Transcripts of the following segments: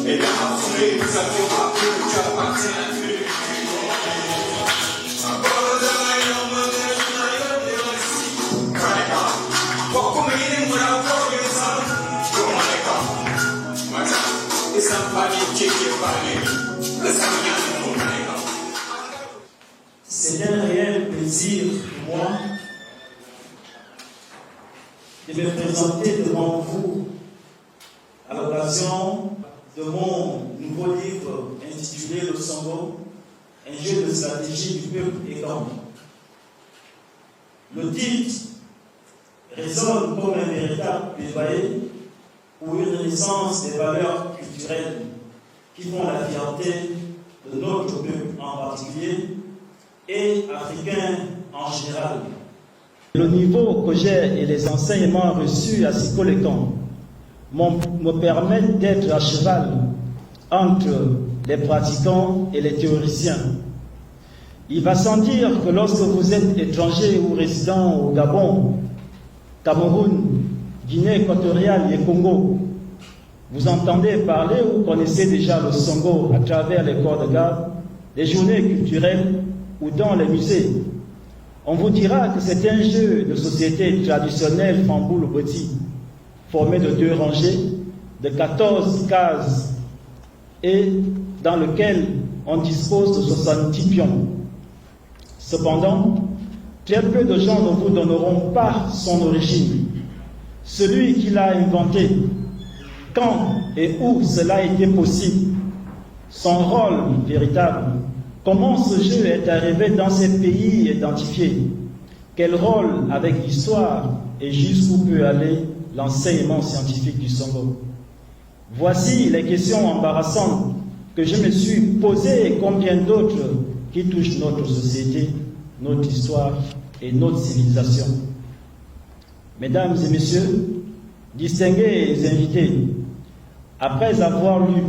Et dans ma foulée, nous avions appris que tu appartiens à Dieu. C'est un réel plaisir pour moi de me présenter devant vous à l'occasion de mon nouveau livre intitulé Le Songo, un jeu de stratégie du peuple égan. Le titre résonne comme un véritable plaidoyer pour une renaissance des valeurs culturelles qui font la fierté de notre peuple en particulier et africain en général. Le niveau que j'ai et les enseignements reçus à Sikolekan me permettent d'être à cheval entre les pratiquants et les théoriciens. Il va sans dire que lorsque vous êtes étranger ou résident au Gabon, Cameroun, Guinée équatoriale et Congo, vous entendez parler ou connaissez déjà le Songo à travers les corps de garde, les journées culturelles ou dans les musées. On vous dira que c'est un jeu de société traditionnel famboule-petit, formé de 2 rangées, de 14 cases, et dans lequel on dispose de 70 pions. Cependant, très peu de gens ne vous donneront pas son origine, celui qui l'a inventé, quand et où cela a été possible, son rôle véritable, comment ce jeu est arrivé dans ces pays identifiés, quel rôle avec l'histoire et jusqu'où peut aller l'enseignement scientifique du Songo. Voici les questions embarrassantes que je me suis posées et combien d'autres qui touchent notre société, notre histoire et notre civilisation. Mesdames et messieurs, distingués invités, après avoir lu,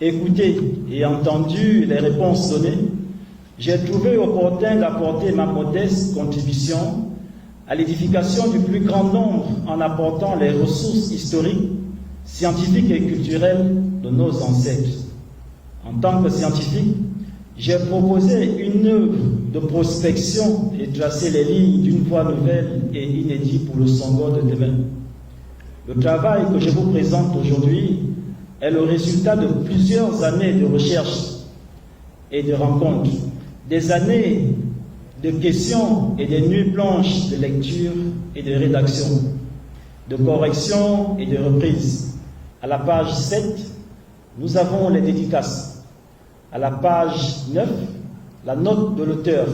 écouté et entendu les réponses données, j'ai trouvé opportun d'apporter ma modeste contribution à l'édification du plus grand nombre en apportant les ressources historiques, scientifiques et culturelles de nos ancêtres. En tant que scientifique, j'ai proposé une œuvre de prospection et tracé les lignes d'une voie nouvelle et inédite pour le Songo de demain. Le travail que je vous présente aujourd'hui est le résultat de plusieurs années de recherche et de rencontres, des années de questions et des nuits blanches de lecture et de rédaction, de correction et de reprise. À la page 7, nous avons les dédicaces. À la page 9, la note de l'auteur.